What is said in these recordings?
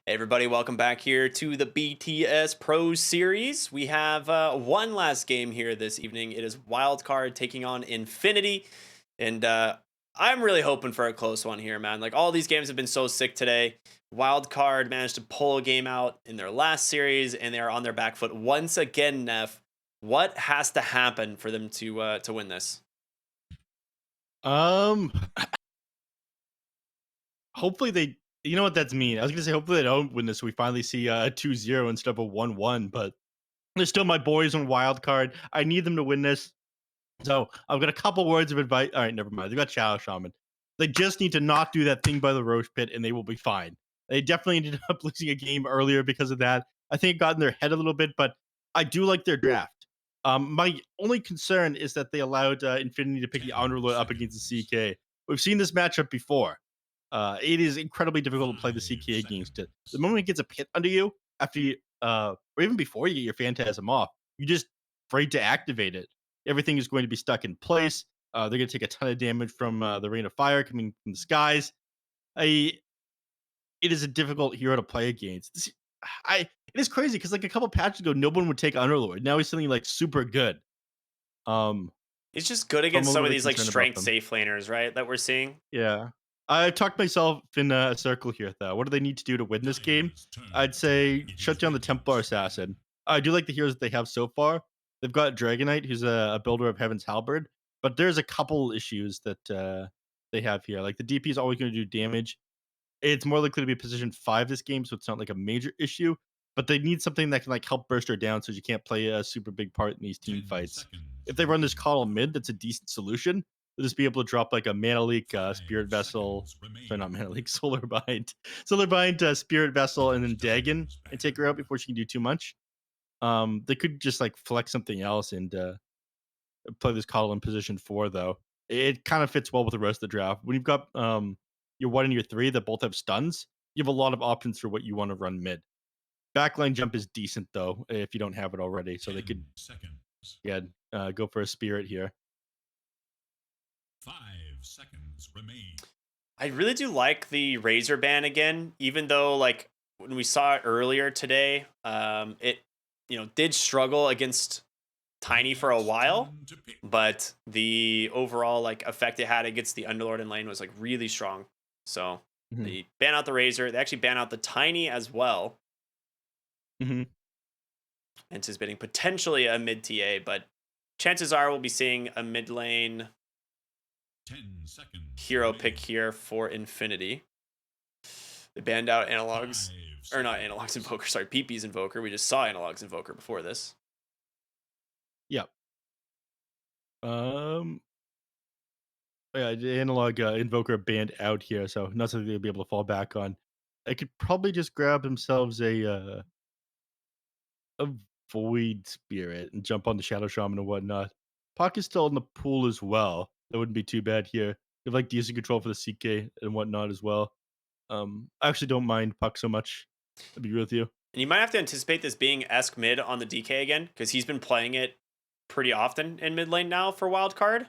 Hey everybody, welcome back here to the BTS Pro Series. We have one last game here this evening. It is Wildcard taking on Infinity. And I'm really hoping for a close one here, man. Like, all these games have been so sick today. Wildcard managed to pull a game out in their last series, and they are on their back foot once again, Neph. What has to happen for them to win this? Um, hopefully they you know what, that's mean. I was gonna say hopefully they don't win this. We finally see a 2-0 instead of a 1-1, but they're still my boys on wild card. I need them to win this. So I've got a couple words of advice. All right, never mind. They got Shadow Shaman. They just need to not do that thing by the Roche pit and they will be fine. They definitely ended up losing a game earlier because of that. I think it got in their head a little bit, but I do like their draft. My only concern is that they allowed Infinity to pick the 10 Underlord up against the seconds. CK. We've seen this matchup before. It is incredibly difficult to play the 5 CK against it. The seconds. moment it gets a pit under you, after you, or even before you get your Phantasm off, you just afraid to activate it. Everything is going to be stuck in place. They're going to take a ton of damage from the rain of fire coming from the skies. I, it is a difficult hero to play against. It is crazy because like a couple patches ago, no one would take Underlord. Now he's suddenly like super good. Um, It's just good so I'm a against some little of bit these like concerned about strength them. safe laners, right? That we're seeing. Yeah. I talked myself in a circle here, though. What do they need to do to win this game? Dire's turn I'd to say ban shut his down the Templar minions. Assassin. I do like the heroes that they have so far. They've got Dragonite, who's a builder of Heaven's Halberd, but there's a couple issues that they have here. Like the DP is always going to do damage. It's more likely to be position 5 this game, so it's not like a major issue. But they need something that can like help burst her down, so you can't play a super big part in these team 10 fights. seconds If they run this remain. Coddle mid, that's a decent solution. They'll just be able to drop like a Mana Leak, 5 Spirit Vessel. seconds Sorry, not remain. Mana Leak, Solar Bind, Solar Bind, Spirit Vessel, and Dire's then turret Dagon, has and been take her out before destroyed. she can do too much. They could just like flex something else and play this Coddle in position 4, though. It kind of fits well with the rest of the draft. When you've got your 1 and your 3 that both have stuns, you have a lot of options for what you want to run mid. Backline jump is decent though if you don't have it already, so they could 10 seconds. yeah go for a spirit here. 5 seconds remain. I really do like the Razor ban again, even though like when we saw it earlier today, it did struggle against Tiny for a Minions while, turn to pick. but the overall like effect it had against the Underlord in lane was like really strong. So Hmm. they ban out the Razor, they actually ban out the Tiny as well, Hmm. anticipating potentially a mid TA, but chances are we'll be seeing a mid lane 10 seconds hero pick remain. here for Infinity. They banned out 5 analogs, or not analogs seconds. invoker, sorry, PP's invoker. We just saw analogs invoker before this. Yep. Um. Yeah, the analog invoker banned out here, so not something they'll be able to fall back on. They could probably just grab themselves a void spirit and jump on the shadow shaman and whatnot. Puck is still in the pool as well. That wouldn't be too bad here. They have like decent control for the CK and whatnot as well. I actually don't mind Puck so much. To be real with you. And you might have to anticipate this being Esk mid on the DK again, because he's been playing it pretty often in mid lane now for Wildcard.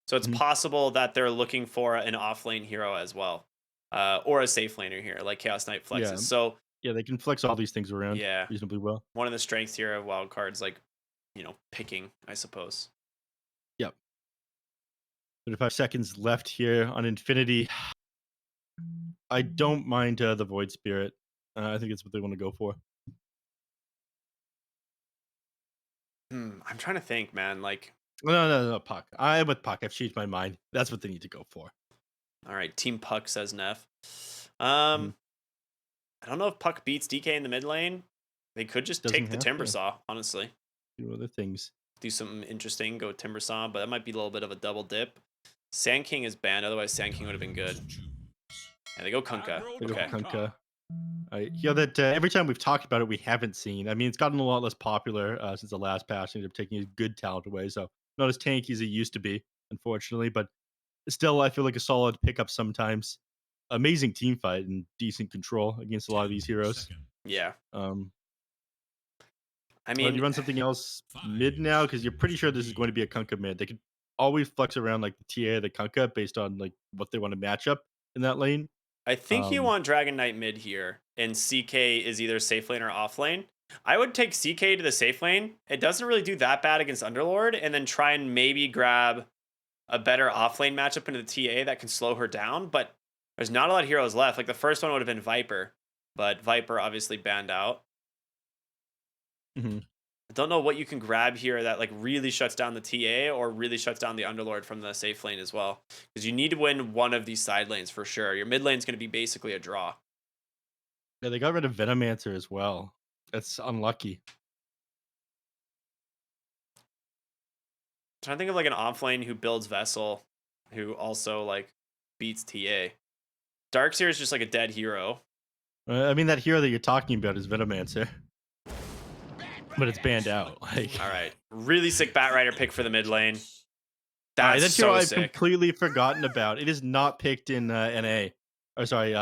So it's Mhm. possible that they're looking for an off lane hero as well, or a safe laner here, like Chaos Knight Yeah, flexes. So yeah, they can flex all these things around yeah, reasonably well. one of the strengths here of Wildcard's like, picking, I suppose. Yep. 35 seconds left here on Infinity. I don't mind the Void Spirit. I think it's what they want to go for. I'm trying to think, man. Like, No, Puck. I'm with Puck. I've changed my mind. That's what they need to go for. all right, Team Puck says Neff. Mhm. I don't know if Puck beats DK in the mid lane. They could just Doesn't take the have Timber to Saw, honestly. do other things. Do something interesting, go Timber Saw, but that might be a little bit of a double dip. Sand King is banned, otherwise Sand King would have been You good. must choose. And they go Kunkka. Aggro They go for Okay. Kunkka. Kunkka. I hear that every time we've talked about it, we haven't seen. I mean, it's gotten a lot less popular since the last patch. Ended up taking his good talent away, so not as tanky as he used to be, unfortunately. But still, I feel like a solid pickup sometimes. Amazing team fight and decent control against a lot of 10 these heroes. seconds. Yeah. Um, I do mean, you run something else 5 mid now? Because you're pretty seconds sure this is going to remain. be a Kunkka mid. They could always flex around like the TA or the Kunkka based on like what they want to match up in that lane. I think you want Dragon Knight mid here, and CK is either safe lane or off lane. I would take CK to the safe lane. It doesn't really do that bad against Underlord, and then try and maybe grab a better off lane matchup into the TA that can slow her down. But there's not a lot of heroes left. Like the first one would have been Viper, but Viper obviously banned out. I don't know what you can grab here that like really shuts down the TA or really shuts down the Underlord from the safe lane as well. Because you need to win one of these side lanes for sure. Your mid lane is going to be basically a draw. Yeah, they got rid of Venomancer as well. That's unlucky. I'm trying to think of like an off lane who builds Vessel, who also like beats TA. Darkseer is just like a dead hero. I mean, that hero that you're talking about is Venomancer. But it's banned out. Like, all right, really sick Batrider pick for the mid lane. That's That's hero so I've sick. completely forgotten about. It is not picked in NA. Or sorry,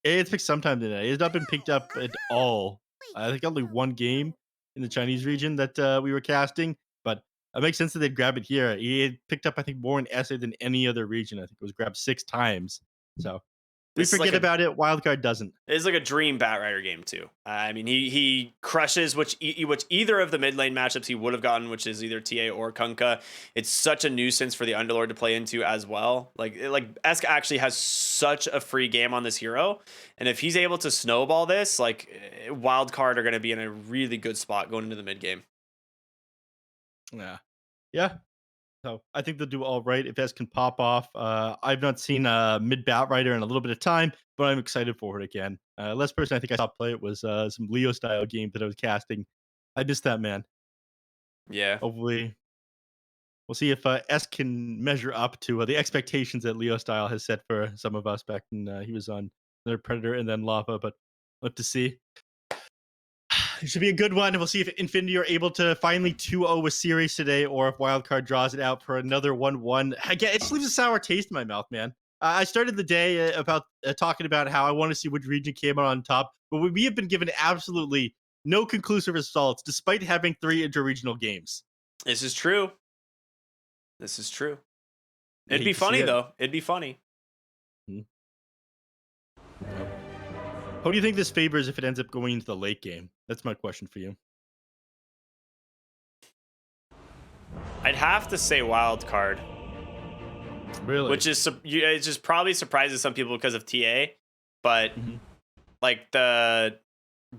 it's picked sometimes in NA. It has not been picked up at all. I think only one game in the Chinese region that we were casting, but it makes sense that they'd grab it here. He picked up, I think, more in SA than any other region. I think it was grabbed 6 times. So we This is forget like about it. Wildcard doesn't. It's like a dream Batrider game too. I mean, he crushes which either of the mid lane matchups he would have gotten, which is either TA or Kunkka. It's such a nuisance for the Underlord to play into as well. Like Esk actually has such a free game on this hero, and if he's able to snowball this, like Wildcard are going to be in a really good spot going into the mid game. Yeah. So I think they'll do all right if S can pop off. I've not seen mid Batrider in a little bit of time, but I'm excited for it again. Last person I think I saw play it was some Leo style game that I was casting. I missed that, man. Yeah. Hopefully, we'll see if S can measure up to the expectations that Leo style has set for some of us back when he was on their Predator and then Lava. But we'll have to see. It should be a good one. We'll see if Infinity are able to finally 2-0 a series today, or if Wildcard draws it out for another 1-1. Again, it just leaves a sour taste in my mouth, man. I started the day about talking about how I want to see which region came out on top, but we have been given absolutely no conclusive results, despite having 3 interregional games. This is true. This is true. It'd be funny though. It'd be funny. How do you think this favors if it ends up going into the late game? That's my question for you. I'd have to say Wildcard. Really? Which is it just probably surprises some people because of TA, but like the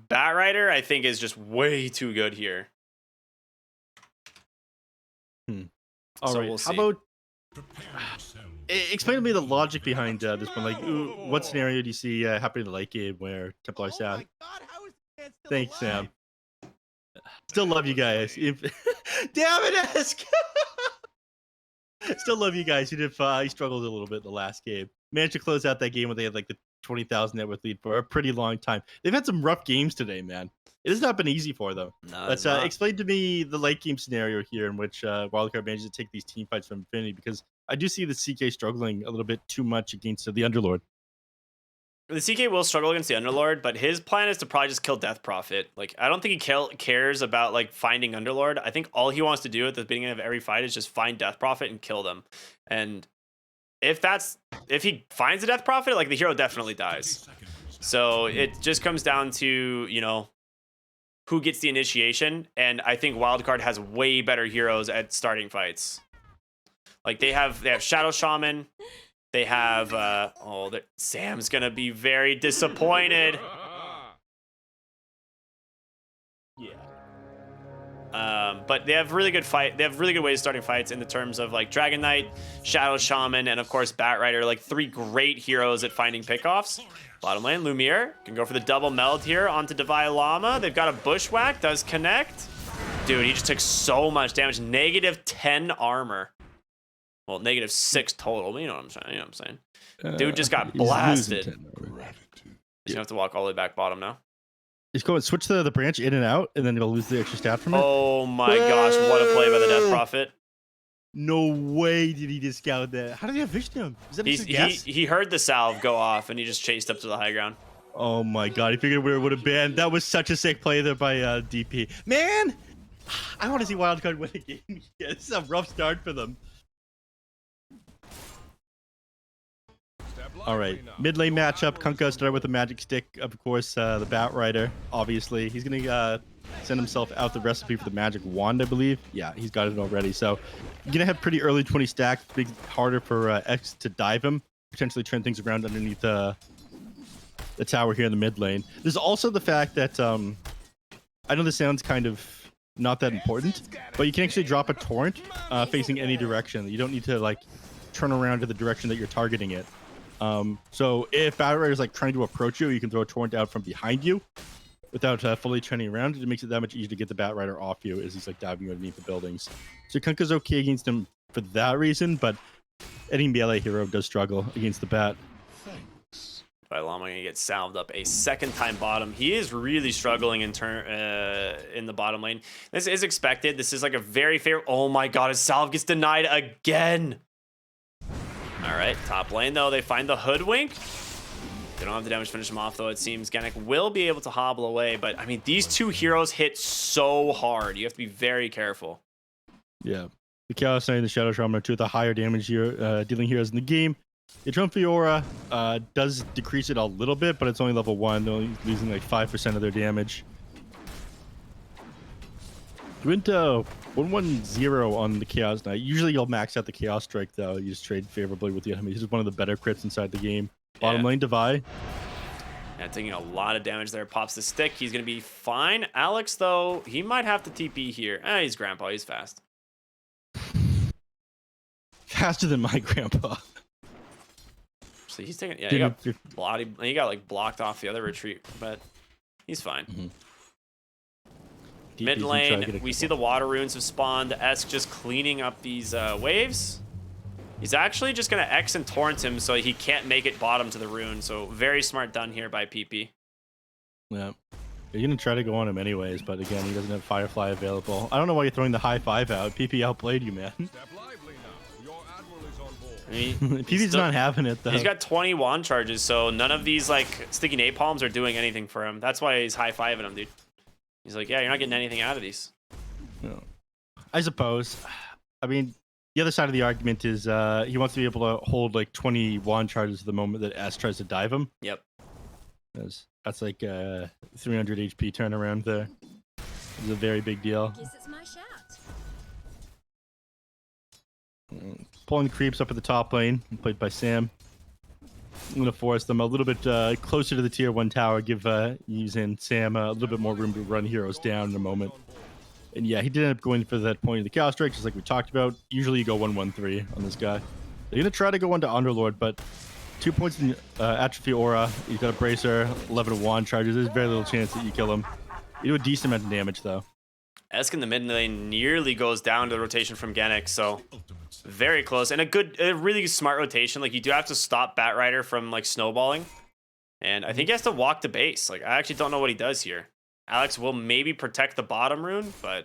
Batrider I think is just way too good here. All right. We'll see. How about explain to me the logic behind this one? Like, what scenario do you see happening in the late game where Templar South? Thanks, Sam. Still love you guys. Damn it, Esk! Still love you guys. He struggled a little bit in the last game. Managed to close out that game when they had like the 20,000 net worth lead for a pretty long time. They've had some rough games today, man. It has not been easy for them. No, Let's explain to me the late game scenario here in which Wildcard manages to take these team fights from Infinity, because I do see the CK struggling a little bit too much against the Underlord. The CK will struggle against the Underlord, but his plan is to probably just kill Death Prophet. Like, I don't think he cares about like finding Underlord. I think all he wants to do at the beginning of every fight is just find Death Prophet and kill them. And if he finds the Death Prophet, like the hero definitely dies. So it just comes down to, you know, who gets the initiation, and I think Wildcard has way better heroes at starting fights. Like they have Shadow Shaman, they have Sam's gonna be very disappointed. Yeah. But they have really good ways of starting fights in the terms of like Dragon Knight, Shadow Shaman, and of course Batrider, like 3 great heroes at finding pickoffs. Bottom lane, Lumiere can go for the double meld here onto Divine Llama. They've got a Bushwhack, does connect. Dude, he just took so much damage. -10 armor. Well, -6 total. You know what I'm saying? Dude just got blasted. You have to walk all the way back bottom now. He's going to switch the branch in and out, and then he'll lose the extra stat from it. Oh my gosh, what a play by the Death Prophet. No way did he discount that. How did he have vision him? Is that a guess? He heard the salve go off, and he just chased up to the high ground. Oh my god, he figured where it would have been. That was such a sick play there by DP. Man, I want to see Wildcard win a game. Yeah, this is a rough start for them. All right, mid lane matchup. Kunkka started with a magic stick, of course. The Bat Rider, obviously, he's gonna send himself out the recipe for the magic wand, I believe. Yeah, he's got it already. So you're gonna have pretty early 20 stacks. Big harder for X to dive him, potentially turn things around underneath the tower here in the mid lane. There's also the fact that I know this sounds kind of not that important, but you can actually drop a torrent facing any direction. You don't need to like turn around to the direction that you're targeting it. So if Battle Rider is like trying to approach you, you can throw a torrent out from behind you without fully turning around. It makes it that much easier to get the Bat Rider off you as he's like diving underneath the buildings. So Kunkka's okay against him for that reason, but any melee hero does struggle against the Bat. Llama gonna get salved up a second time bottom. He is really struggling in the bottom lane. This is expected. This is like a very fair. Oh my god, his salve gets denied again. All right, top lane though, they find the hoodwink. They don't have the damage to finish him off though. It seems Genic will be able to hobble away, but I mean these two heroes hit so hard. You have to be very careful. Yeah, the Chaos Knight and the Shadow Shaman are two of the higher damage dealing heroes in the game. The Trump Fiora does decrease it a little bit, but it's only level 1. They're only losing like 5% of their damage. We went 1-1-0 on the Chaos Knight. Usually you'll max out the Chaos Strike though. You just trade favorably with the enemy. This is one of the better crits inside the game. Bottom lane Divide. Yeah, taking a lot of damage there. Pops the stick. He's going to be fine. Alex, though, he might have to TP here. He's grandpa. He's fast. Faster than my grandpa. So he's taking... Yeah, Dude, he got like blocked off the other retreat, but he's fine. Mm-hmm. Mid lane, we see the water runes have spawned. Esk just cleaning up these waves. He's actually just going to X and torrent him so he can't make it bottom to the rune. So very smart done here by PP. Yeah. You're going to try to go on him anyways, but again, he doesn't have Firefly available. I don't know why you're throwing the high 5 out. PP outplayed you, man. I mean, PP's not having it, though. He's got 20 wand charges, so none of these like sticky napalms are doing anything for him. That's why he's high-fiving him, dude. He's like, yeah, you're not getting anything out of these. No. I suppose. I mean, the other side of the argument is he wants to be able to hold like 20 wand charges at the moment that S tries to dive him. Yep. That's like 300 HP turnaround there. It's a very big deal. Guess it's my shot. Pulling creeps up at the top lane, played by Sam. I'm going to force them a little bit closer to the tier 1 tower, give using Sam a little bit more room to run heroes down in a moment. And yeah, he did end up going for that point of the Chaos Strike, just like we talked about. Usually you go 1-1-3 on this guy. They're going to try to go onto Underlord, but 2 points in Atrophy Aura. He's got a Bracer, 11 wand charges. There's very little chance that you kill him. You do a decent amount of damage, though. Esk in the mid lane nearly goes down to the rotation from Genic, so very close. And a really smart rotation. Like, you do have to stop Bat Rider from, like, snowballing. And I think he has to walk to base. Like, I actually don't know what he does here. Alex will maybe protect the bottom rune, but...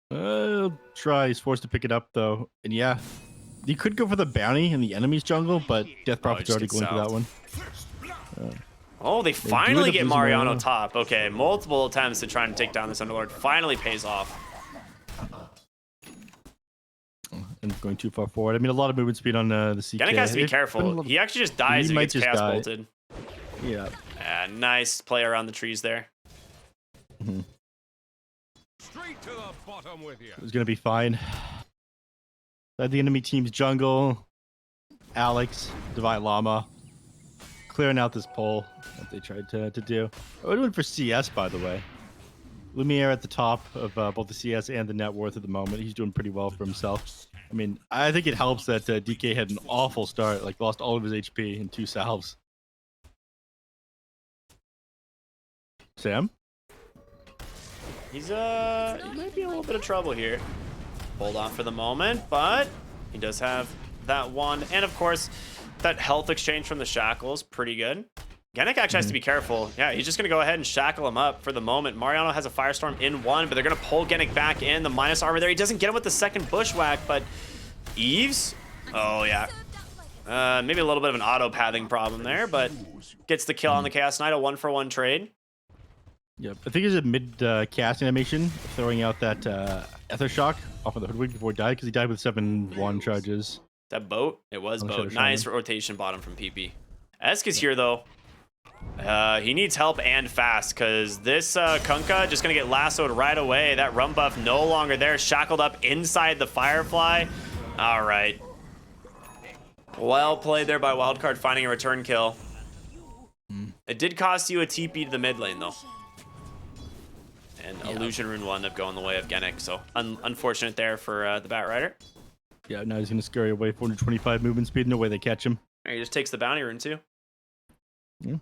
He'll try. He's forced to pick it up, though. And yeah, you could go for the bounty in the enemy's jungle, but Death Prophet's already going for that one. Oh, they finally get Mariano Mariano top. Okay, multiple attempts to try and take down this Underlord. Finally pays off. And going too far forward. I mean, a lot of movement speed on the CK. Genic has to be careful. He actually just dies if he gets chaos bolted. Yeah. Nice play around the trees there. Mm-hmm. Straight to the bottom with you. It was going to be fine. At the enemy team's jungle, Alex, Divine Llama, clearing out this pole that they tried to do. We're doing for CS, by the way. Lumiere at the top of both the CS and the net worth at the moment. He's doing pretty well for himself. I mean, I think it helps that DK had an awful start, like lost all of his HP in 2 salves. Sam? He might be in a little bit of trouble here. Hold on for the moment, but he does have that wand. And of course, that health exchange from the shackles, pretty good. Genic actually has to be careful. Yeah, he's just going to go ahead and shackle him up for the moment. Mariano has a Firestorm in 1, but they're going to pull Genic back in. The minus armor there. He doesn't get him with the second bushwhack, but Eves? Oh, yeah. Maybe a little bit of an auto-pathing problem there, but gets the kill on the Chaos Knight, a 1-for-1 trade. Yep, I think it's a mid-casting animation, throwing out that Ether Shock off of the Hoodwink before he died, because he died with 7 wand charges. that boat? It was Oh, boat. shit, Nice Shaman. rotation bottom from PP. Esk is here though. He needs help and fast because this Kunkka just gonna get lassoed right away. That rum buff no longer there. Shackled up inside the Firefly. All right. Well played there by Wildcard finding a return kill. It did cost you a TP to the mid lane though. And Illusion Rune will end up going the way of Genic. So unfortunate there for the Bat Rider. Yeah, now he's gonna scurry away. 425 movement speed. No way they catch him. He just takes the bounty rune too. Yeah.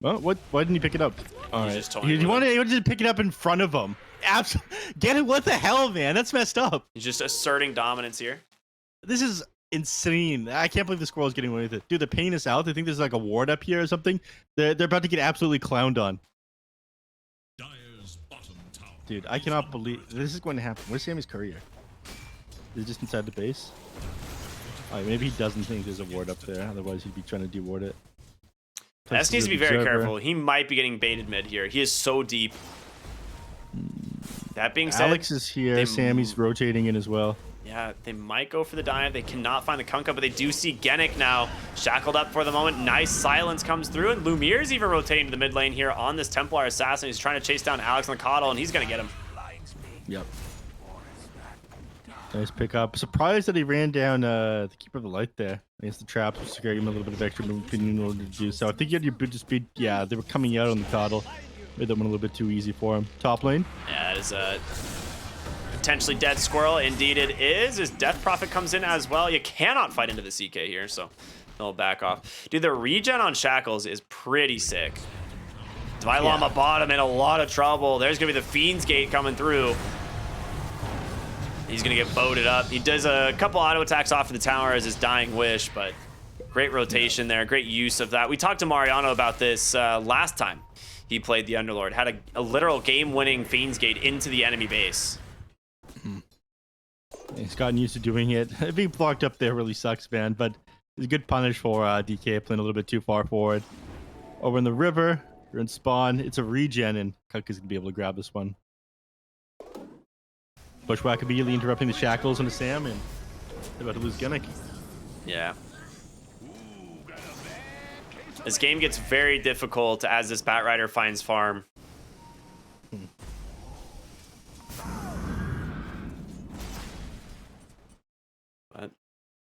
Well, what? Why didn't he pick it up? All right. just toying He with wanted to just pick it up in front of him. Get it? What the hell, man? That's messed up. He's just asserting dominance here. This is insane. I can't believe the squirrel's getting away with it. Dude, the pain is out. I think there's like a ward up here or something. They're about to get absolutely clowned on. Dire's bottom tower. Dude, I cannot believe this is going to happen. Where's Sammy's courier? Is it just inside the base? Alright, maybe he doesn't think there's a ward up there. Otherwise, he'd be trying to deward it. S needs to be very careful. He might be getting baited mid here. He is so deep. That being said, Alex is here. Sammy's rotating in as well. Yeah, they might go for the dive. They cannot find the Kunkka, but they do see Genic now. Shackled up for the moment. Nice silence comes through, and Lumiere's even rotating to the mid lane here on this Templar Assassin. He's trying to chase down Alex on the Coddle, and he's going to get him. Yep. Nice pickup. Surprised that he ran down the Keeper of the Light there against the traps, which gave him a little bit of extra movement in order to do so. I think you had your boot to speed. Yeah, they were coming out on the Coddle. Made that one a little bit too easy for him. Top lane. Yeah, that is a potentially dead squirrel. Indeed it is. His Death Prophet comes in as well. You cannot fight into the CK here, so they'll back off. Dude, the regen on Shackles is pretty sick. Dvailama bottom in a lot of trouble. There's going to be the Fiend's Gate coming through. He's going to get boated up. He does a couple auto attacks off of the tower as his dying wish, but great rotation there. Great use of that. We talked to Mariano about this last time he played the Underlord. Had a literal game-winning Fiend's Gate into the enemy base. He's gotten used to doing it. Being blocked up there really sucks, man, but it's a good punish for DK playing a little bit too far forward. Over in the river, you're in spawn. It's a regen, and Kunkka's going to be able to grab this one. Bushwhack immediately interrupting the shackles onto Sam, and they're about to lose Genic. Yeah. This game gets very difficult as this Bat Rider finds farm. But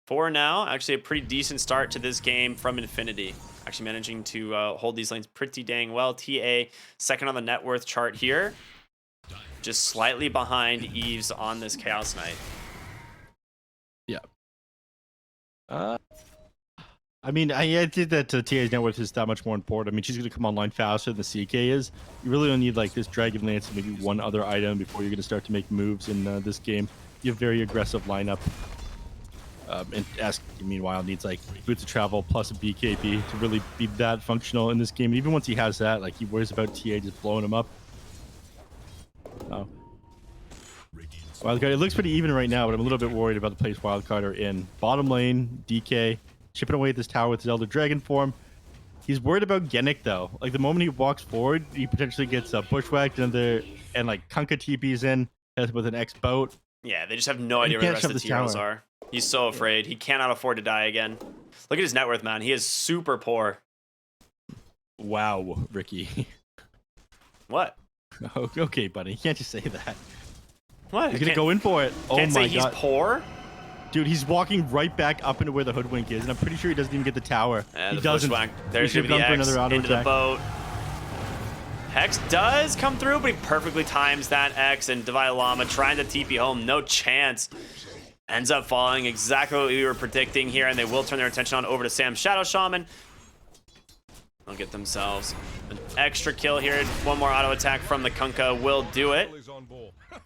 for now, actually a pretty decent start to this game from Infinity. Actually managing to hold these lanes pretty dang well. TA second on the net worth chart here. Just slightly behind Eves on this Chaos Knight. Yeah. I mean, I think that TA's net worth is that much more important. I mean, she's going to come online faster than the CK is. You really only need like this Dragon Lance and maybe one other item before you're going to start to make moves in this game. You have very aggressive lineup. And Ask, meanwhile, needs like Boots of Travel plus a BKB to really be that functional in this game. And even once he has that, like he worries about TA just blowing him up. Oh. Wildcard, it looks pretty even right now, but I'm a little bit worried about the place Wildcard are in. Bottom lane, DK, chipping away at this tower with his Elder Dragon form. He's worried about Genic, though. Like, the moment he walks forward, he potentially gets bushwhacked and like, Kunkka TP's in with an X boat. Yeah, they just have no idea where the rest of the heroes are. He's so afraid. He cannot afford to die again. Look at his net worth, man. He is super poor. Wow, Ricky. What? Okay, buddy. You can't just say that. What? He's gonna go in for it. Oh Can't my say he's god. poor? Dude, he's walking right back up into where the Hoodwink is, and I'm pretty sure he doesn't even get the tower. He doesn't. There's gonna be the X into the boat. Hex does come through, but he perfectly times that X, and Dvailama trying to TP home. No chance. Ends up falling exactly what we were predicting here, and they will turn their attention on over to Sam Shadow Shaman. They'll get themselves an extra kill here. One more auto attack from the Kunkka will do it.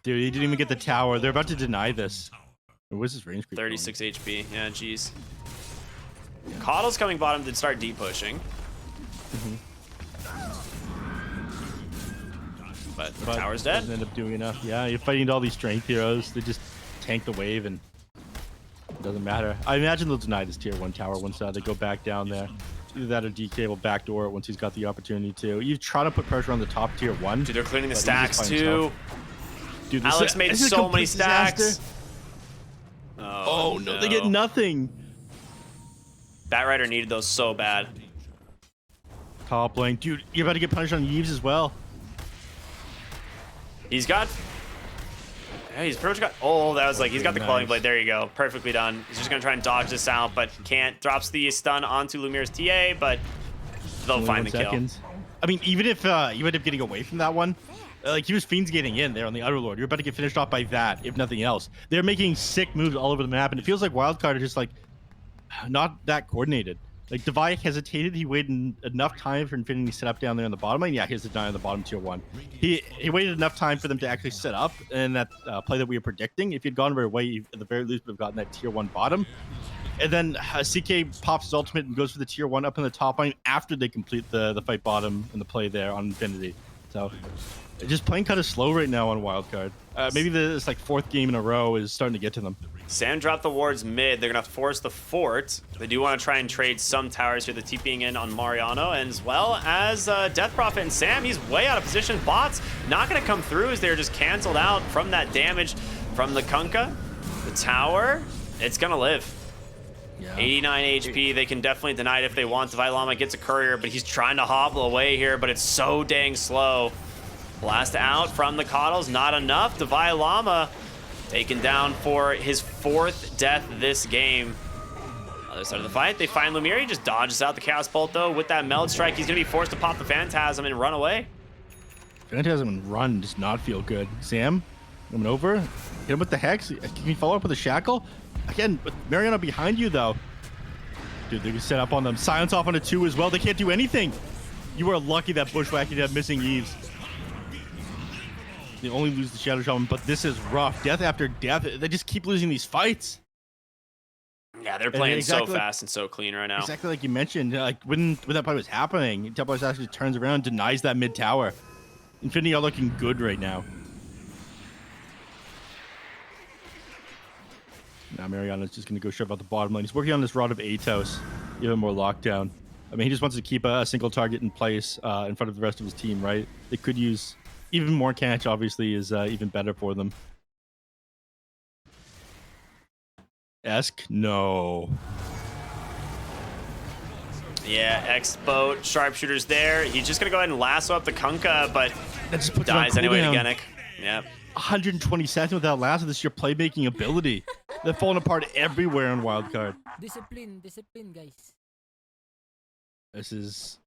Dude, he didn't even get the tower. They're about to deny this. Where's his range creep? 36 HP. Yeah, jeez. Coddle's coming bottom to start D-pushing. But the tower's dead. Doesn't end up doing enough. Yeah, you're fighting all these strength heroes. They just tank the wave, and it doesn't matter. I imagine they'll deny this tier 1 tower once they go back down there. Either that or DK will backdoor it once he's got the opportunity to. You try to put pressure on the top tier 1. Dude, they're cleaning the stacks too. Dude, Alex made so many stacks. Oh no, they get nothing. Batrider needed those so bad. Top lane, dude, you're about to get punished on Yves as well. He's got. Yeah, he's pretty much got. Oh, that was like he's got the quelling blade. There you go, perfectly done. He's just gonna try and dodge this out, but can't. Drops the stun onto Lumire's TA, but they'll find the kill. I mean, even if you end up getting away from that one, like he was fiends getting in there on the Underlord, you're about to get finished off by that, if nothing else. They're making sick moves all over the map, and it feels like Wildcard are just like not that coordinated. Like Devi hesitated, he waited enough time for Infinity to set up down there on the bottom lane. Yeah, here's the deny on the bottom tier 1. He waited enough time for them to actually set up, and that play that we were predicting. If he'd gone right away, he, at the very least would have gotten that tier 1 bottom. And then CK pops his ultimate and goes for the tier 1 up in the top lane after they complete the fight bottom and the play there on Infinity. So just playing kind of slow right now on Wildcard. Maybe this like 4th game in a row is starting to get to them. Sam dropped the wards mid. They're going to force the fort. They do want to try and trade some towers here. The TPing in on Mariano, and as well as Death Prophet and Sam. He's way out of position. Bots not going to come through as they're just canceled out from that damage from the Kunkka. The tower, it's going to live. Yeah. 89 HP. They can definitely deny it if they want. Devi Lama gets a courier, but he's trying to hobble away here, but it's so dang slow. Blast out from the Coddles, not enough. Devi Lama taken down for his 4th death this game. Other side of the fight, they find Lumiere. He just dodges out the Chaos Bolt, though. With that Meld Strike, he's going to be forced to pop the Phantasm and run away. Phantasm and run does not feel good. Sam, coming over. Hit him with the Hex. Can you follow up with a Shackle? Again, with Mariano behind you, though. Dude, they can set up on them. Silence off on a 2 as well. They can't do anything. You are lucky that Bushwhack had missing Yves. They only lose the Shadow Shaman, but this is rough. Death after death. They just keep losing these fights. Yeah, they're playing so fast and so clean right now. Exactly like you mentioned. Like when that play was happening, Templars actually turns around, denies that mid tower. Infinity are looking good right now. Now Mariano's just going to go shove out the bottom lane. He's working on this Rod of Atos, even more lockdown. I mean, he just wants to keep a single target in place in front of the rest of his team, right? They could use even more catch, obviously, is even better for them. No. Yeah, X-Boat, Sharpshooter's there. He's just going to go ahead and lasso up the Kunkka, but that just puts dies anyway to Genic. Yeah. 120 seconds without lasso. This is your playmaking ability. They're falling apart everywhere on Wildcard. Discipline, guys. This is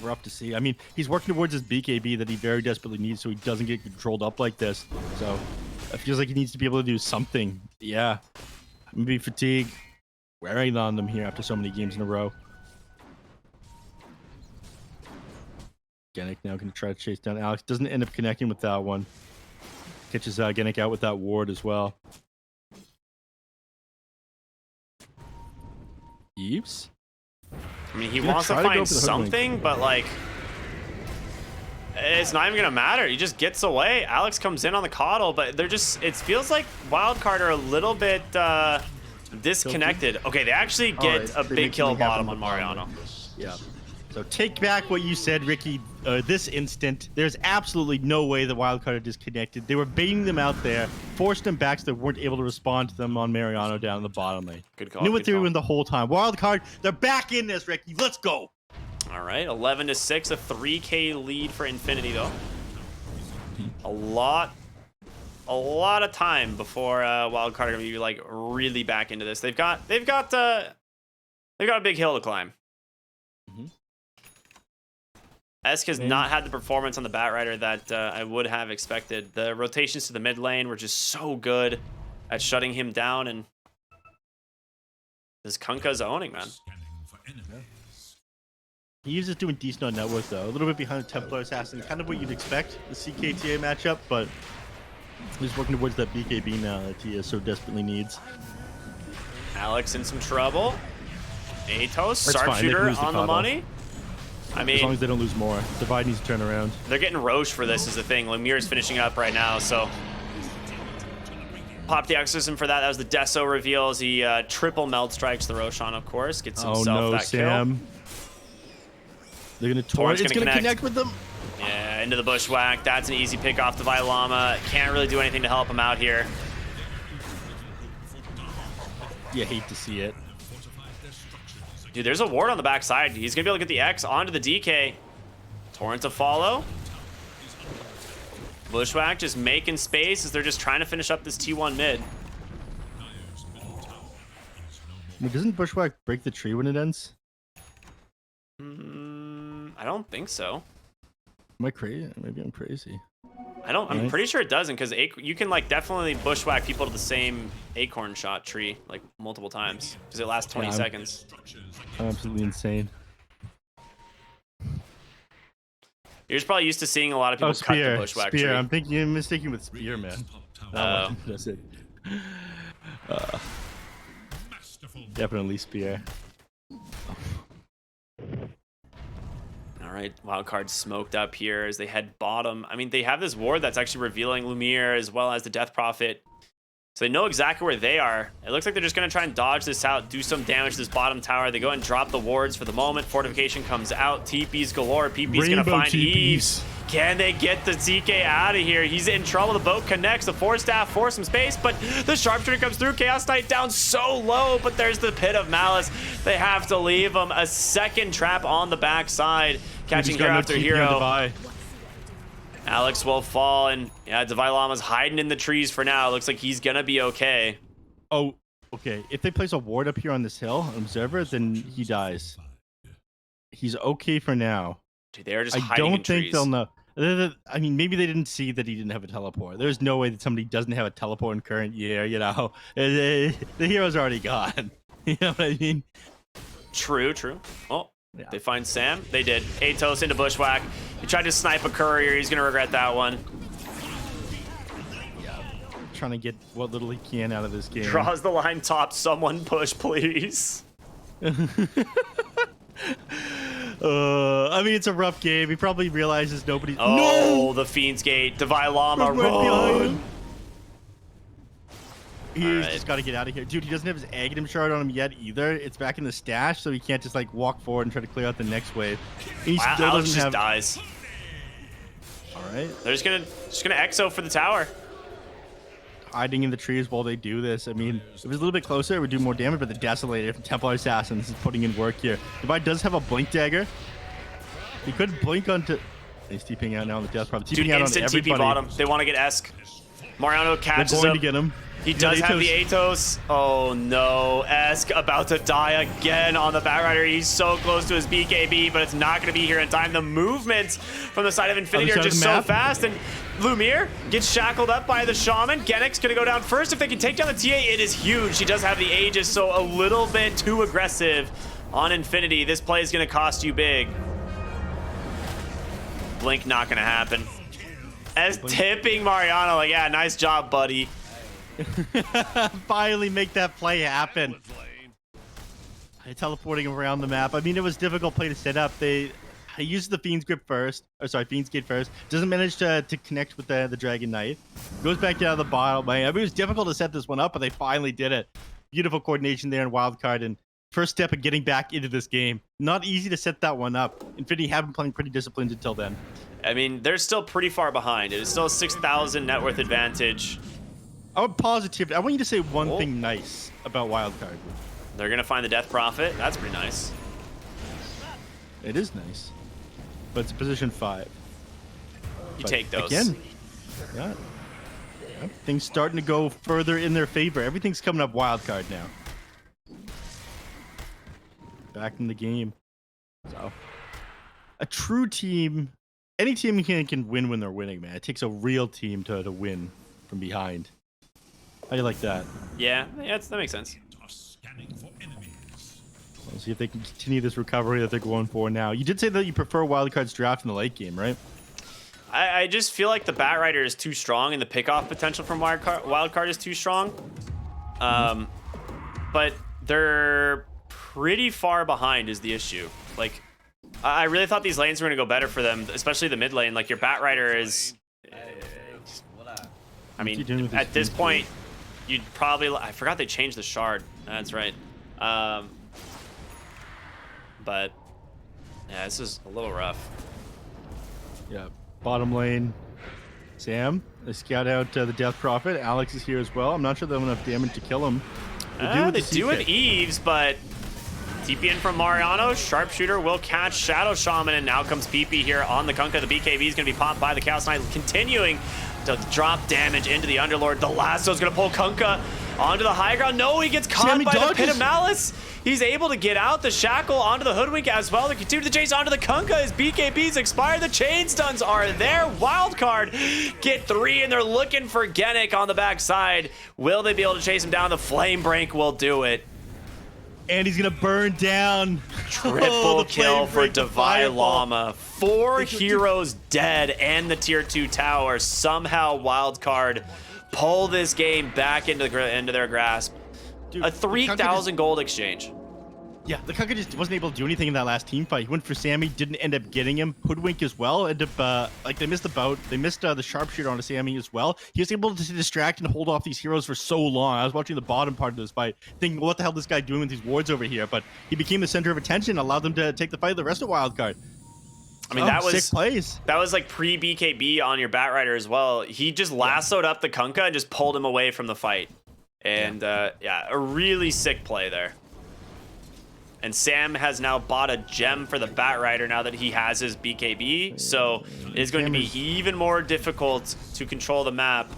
rough to see. I mean, he's working towards his BKB that he very desperately needs so he doesn't get controlled up like this. So it feels like he needs to be able to do something. Yeah. Maybe fatigue wearing on them here after so many games in a row. Genic now going to try to chase down Alex. Doesn't end up connecting with that one. Catches Genic out with that ward as well. Yves? I mean, he wants to find something, but like, it's not even gonna matter. He just gets away. Alex comes in on the Coddle, but they're just, it feels like Wildcard are a little bit disconnected. Okay, they actually get a big kill bottom on Mariano. Yeah. So take back what you said, Ricky. This instant, there's absolutely no way the Wildcard are disconnected. They were baiting them out there, forced them back so they weren't able to respond to them on Mariano down in the bottom lane. Good call. Knew what they were doing the whole time. Wildcard, they're back in this, Ricky. Let's go. All right, 11-6, a 3K lead for Infinity though. A lot of time before Wildcard are gonna be like really back into this. They've got a big hill to climb. Esk has not had the performance on the Batrider that I would have expected. The rotations to the mid lane were just so good at shutting him down, and this Kunkka's owning, man. He is just doing decent on network, though. A little bit behind the Templar Assassin. Kind of what you'd expect, the CKTA matchup, but he's working towards that BKB now that he so desperately needs. Alex in some trouble. Atos, Sharpshooter on the money. I mean, as long as they don't lose more. Divide needs to turn around. They're getting Roche for this is the thing. Lemire's finishing up right now, so pop the exorcism for that. That was the Deso reveals. He triple meld strikes the Roshan, of course. Gets himself that Sam. kill. They're gonna torrent. It's gonna connect with them. Yeah, into the bushwhack. That's an easy pick off the Vilama. Can't really do anything to help him out here. You hate to see it. Dude, there's a ward on the backside. He's gonna be able to get the X onto the DK. Torrent to follow. Bushwhack just making space as they're just trying to finish up this T1 mid. Doesn't Bushwhack break the tree when it ends? I don't think so. Am I crazy? Maybe I'm crazy. I'm pretty sure it doesn't, because you can like definitely bushwhack people to the same acorn shot tree like multiple times because it lasts 20 seconds. I'm absolutely insane. You're just probably used to seeing a lot of people cut the bushwhack tree. I'm thinking you're mistaken with spear, man. That's it. Definitely spear. All right, Wildcard smoked up here as they head bottom. I mean, they have this ward that's actually revealing Lumiere as well as the Death Prophet. So they know exactly where they are. It looks like they're just going to try and dodge this out, do some damage to this bottom tower. They go and drop the wards for the moment. Fortification comes out. TP's galore. PP's going to find Eves. Can they get the ZK out of here? He's in trouble. The boat connects. The Force Staff force some space, but the Sharpshooter comes through. Chaos Knight down so low, but there's the Pit of Malice. They have to leave him. A second trap on the backside. Catching hero after hero. Alex will fall, and yeah, Divine Llama's hiding in the trees for now. Looks like he's gonna be okay. Oh, okay. If they place a ward up here on this hill, an observer, then he dies. He's okay for now. Dude, they're just hiding in trees. I don't think they'll know. I mean, maybe they didn't see that he didn't have a teleport. There's no way that somebody doesn't have a teleport in current year, you know. The hero's already gone. You know what I mean? True. Oh. Yeah. They find Sam. They did. Atos into Bushwhack. He tried to snipe a courier. He's going to regret that one. Yeah. Trying to get what little he can out of this game. Draws the line top. Someone push, please. I mean, it's a rough game. He probably realizes nobody's... Oh, no! The Fiend's Gate. Divine Llama, right behind him. He's right. just got to get out of here. Dude, he doesn't have his Aghanim shard on him yet either. It's back in the stash, so he can't just like walk forward and try to clear out the next wave. He still Alex doesn't just have... dies. All right. They're just gonna exo for the tower. Hiding in the trees while they do this. I mean, if it was a little bit closer, it would do more damage, but the Desolator from Templar Assassins is putting in work here. Levi does have a Blink Dagger. He could blink onto... He's TPing out now on the Death Prophet. Dude, instant TP bottom. They want to get Esk. Mariano catches him. They're going to get him. He does have the Atos. Oh no, Esk about to die again on the Batrider. He's so close to his BKB, but it's not going to be here in time. The movements from the side of Infinity are just so fast, and Lumiere gets shackled up by the Shaman. Genix going to go down first. If they can take down the TA, it is huge. He does have the Aegis, so a little bit too aggressive on Infinity. This play is going to cost you big. Blink not going to happen. As tipping Mariano, like, yeah, nice job, buddy. Finally make that play happen. Teleporting him around the map. I mean, it was a difficult play to set up. He used the Fiend's Grip first. Or sorry, Fiend's Gate first. Doesn't manage to connect with the Dragon Knight. Goes back down to the bottom. I mean, it was difficult to set this one up, but they finally did it. Beautiful coordination there in Wildcard, and first step of getting back into this game. Not easy to set that one up. Infinity have been playing pretty disciplined until then. I mean, they're still pretty far behind. It is still a 6,000 net worth advantage. I'm positive. I want you to say one thing nice about Wildcard. They're going to find the Death Prophet. That's pretty nice. It is nice. But it's position 5. You take those. Again, yeah. Things starting to go further in their favor. Everything's coming up Wildcard now. Back in the game. So, a true team, any team can win when they're winning, man. It takes a real team to win from behind. How do you like that? Yeah, that makes sense. We'll see if they can continue this recovery that they're going for now. You did say that you prefer Wildcard's draft in the late game, right? I just feel like the Batrider is too strong and the pickoff potential from Wildcard is too strong. But they're pretty far behind is the issue. Like, I really thought these lanes were going to go better for them, especially the mid lane. Like, your Batrider is... I mean, at this point, you'd probably... I forgot they changed the shard. That's right. But, yeah, this is a little rough. Yeah, bottom lane. Sam, they scout out the Death Prophet. Alex is here as well. I'm not sure they'll have enough damage to kill him. They do with Eves, but TP in from Mariano. Sharpshooter will catch Shadow Shaman, and now comes PP here on the Kunkka. The BKB is going to be popped by the Chaos Knight, continuing to drop damage into the Underlord. The lasso is going to pull Kunkka onto the high ground. No, he gets caught Sammy by the dodges. Pit of Malice. He's able to get out the shackle onto the Hoodwink as well. They continue to chase onto the Kunkka as BKBs expire. The chain stuns are there. Wildcard get 3, and they're looking for Genic on the backside. Will they be able to chase him down? The Flame Break will do it. And he's gonna burn down. Triple the kill Flame for Break, the Divine Fireball. Llama. 4 heroes dead and the tier 2 tower. Somehow Wildcard pull this game back into their grasp. Dude, A the Kunkka 3,000 gold exchange. Yeah, the Kunkka just wasn't able to do anything in that last team fight. He went for Sammy, didn't end up getting him. Hoodwink as well. Ended up, like, they missed the bout. They missed the sharpshooter onto Sammy as well. He was able to distract and hold off these heroes for so long. I was watching the bottom part of this fight, thinking, what the hell is this guy doing with these wards over here? But he became the center of attention, allowed them to take the fight of the rest of Wildcard. I mean, that was sick plays. That was like pre-BKB on your Batrider as well. He just lassoed up the Kunkka and just pulled him away from the fight. And yeah, a really sick play there. And Sam has now bought a gem for the Batrider now that he has his BKB. So it is going to be even more difficult to control the map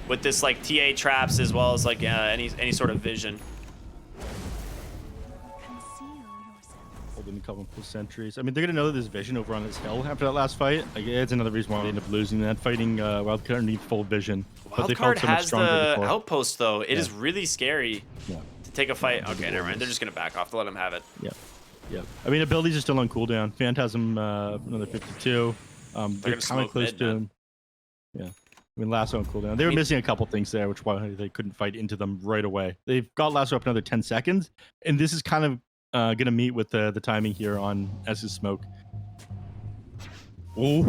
with this like TA traps as well as like any sort of vision. Holding a couple of sentries. I mean, they're gonna know that there's vision over on this hill after that last fight. Like, it's another reason why they end up losing that. Fighting Wildcard need full vision. But they felt Wildcard so much has stronger the before. outpost though. It is really scary Yeah. to take a fight. Okay, never mind. They're just gonna back off to let him have it. Yeah, yeah. I mean, abilities are still on cooldown. Phantasm, another 52. They're gonna kind of smoke close mid, to man. him. Yeah. I mean, lasso on cooldown. They were missing a couple things there, which why they couldn't fight into them right away. They've got lasso up another 10 seconds, and this is kind of gonna meet with the timing here on S's smoke. Oh,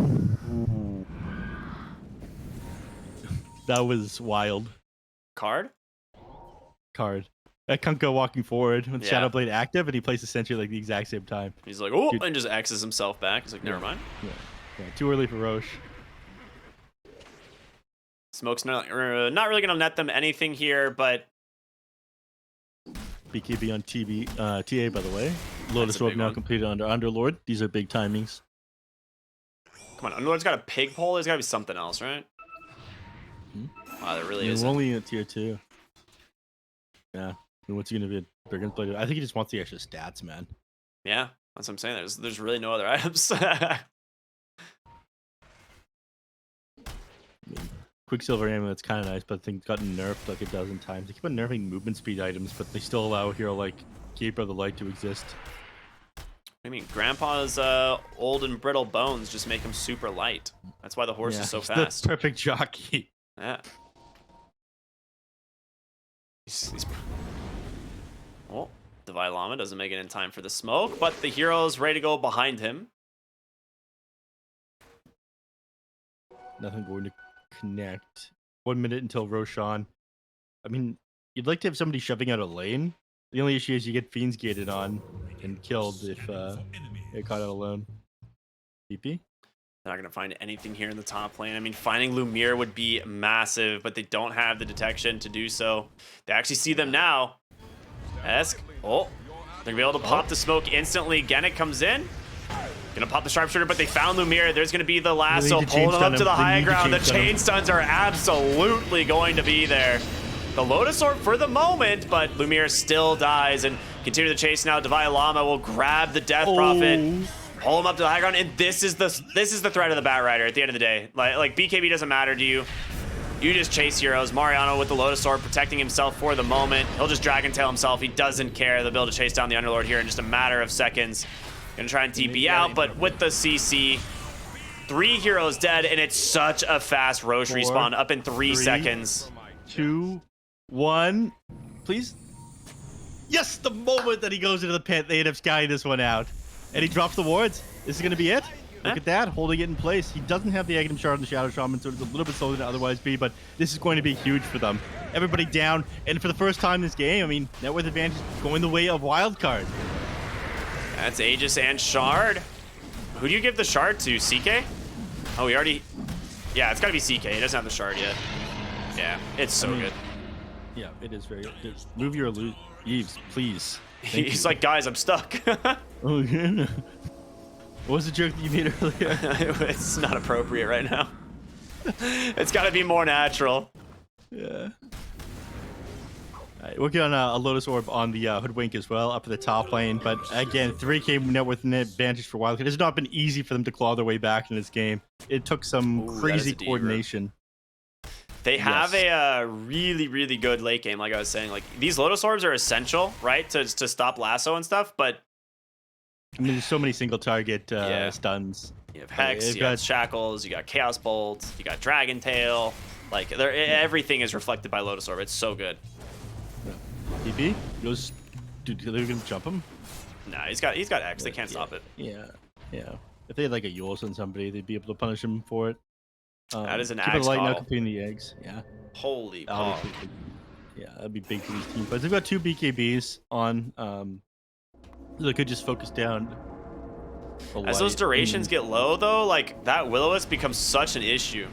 that was wild. Card? Card. Kunkka walking forward with Yeah. Shadow Blade active, and he plays the sentry like the exact same time. He's like, oh, Dude. and just X's himself back. He's like, never mind. Yeah, too early for Roche. Smoke's not really gonna net them anything here, but BKB on TA, by the way. Lotus a Orb big now one. completed under Underlord. These are big timings. come on, Underlord's got a pig pole. There's gotta be something else, right? Wow, there really is. We're only at tier 2. Yeah. And what's he gonna be? They're gonna play. I think he just wants the extra stats, man. Yeah, that's what I'm saying. There's really no other items. Quicksilver Amulet's kind of nice, but I think it's gotten nerfed like a dozen times. They keep on nerfing movement speed items, but they still allow a hero like Keeper of the Light to exist. I mean, Grandpa's old and brittle bones just make him super light. That's why the horse Yeah, is so he's fast. the perfect jockey. Yeah. Oh, Divine Llama doesn't make it in time for the smoke, but the hero's ready to go behind him. Nothing going to connect. 1 minute until Roshan. I mean, you'd like to have somebody shoving out a lane. The only issue is you get Fiends gated on and killed if you're caught out alone. PP? They're not going to find anything here in the top lane. I mean, finding Lumiere would be massive, but they don't have the detection to do so. They actually see them now. Esk. Oh, they're going to be able to pop the smoke instantly. Genic comes in. Gonna pop the sharpshooter, but they found Lumiere. There's gonna be the lasso, pulling them up to the high ground. The chain stuns are absolutely going to be there. The Lotus Orb for the moment, but Lumiere still dies and continue the chase now. Divine Llama will grab the Death Prophet, pull him up to the high ground, and this is the threat of the Batrider at the end of the day. Like BKB doesn't matter to you. You just chase heroes. Mariano with the Lotus Orb protecting himself for the moment. He'll just Dragon Tail himself. He doesn't care. They'll be able to chase down the Underlord here in just a matter of seconds. Gonna try and TP out, but with the CC, 3 heroes dead, and it's such a fast Roche respawn up in 3 seconds. 2, 1, please. Yes, the moment that he goes into the pit, they end up skying this one out. And he drops the wards. This is going to be it. Look at that, holding it in place. He doesn't have the Aghanim Shard on the Shadow Shaman, so it's a little bit slower than it otherwise be, but this is going to be huge for them. Everybody down, and for the first time in this game, I mean, net worth advantage going the way of Wildcard. That's Aegis and Shard. Who do you give the Shard to? CK? Oh, we already... Yeah, it's got to be CK. He doesn't have the Shard yet. Yeah, it's so good. Yeah, it is very good. Move your illusion. Eves, please. Thank He's you. like, guys, I'm stuck. Oh, yeah. What was the joke that you made earlier? It's not appropriate right now. It's got to be more natural. Yeah. Alright, we'll get on a Lotus Orb on the Hoodwink as well, up at the top lane. But again, 3K net worth an advantage for Wildcard. It's not been easy for them to claw their way back in this game. It took some Ooh, that is crazy a D coordination. They have a really, really good late game, like I was saying. Like, these Lotus Orbs are essential, right, to stop lasso and stuff, but... I mean, there's so many single target Yeah. stuns. You have Hex, They've you got got- Shackles, you got Chaos Bolt, you got Dragon Tail. Like, everything is reflected by Lotus Orb. It's so good. DP goes. Dude, they're gonna jump him. Nah, he's got X. They can't stop it. Yeah. If they had like a Yules on somebody, they'd be able to punish him for it. That is an keep it axe light now, haul. completing the eggs. Yeah. Holy That'll cow. be big. Yeah, that'd be big for these teams. But they've got 2 BKBs on. So they could just focus down. The As those light durations and- get low, though, like, that Will-O-Wisp becomes such an issue.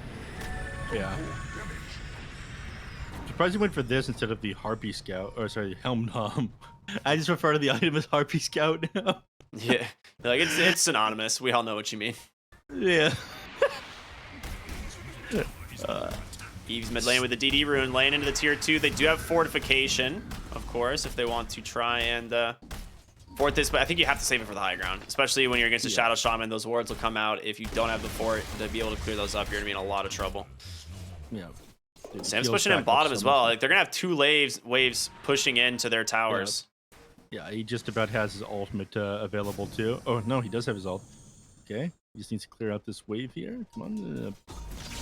Yeah. Surprised he went for this instead of the Harpy Scout, or sorry, Helm Nom. I just refer to the item as Harpy Scout now. Yeah. Like, it's synonymous. We all know what you mean. Yeah. Eve's mid lane with the DD rune, lane into the tier 2. They do have fortification, of course, if they want to try and fort this, but I think you have to save it for the high ground, especially when you're against a Shadow Shaman. Those wards will come out. If you don't have the fort to be able to clear those up, you're gonna be in a lot of trouble. Yeah. Dude, Sam's heals pushing in back up bottom so as much. well. Like, they're gonna have 2 waves pushing into their towers. Yeah, he just about has his ultimate available too. Oh no, he does have his ult. Okay, he just needs to clear out this wave here. Come on,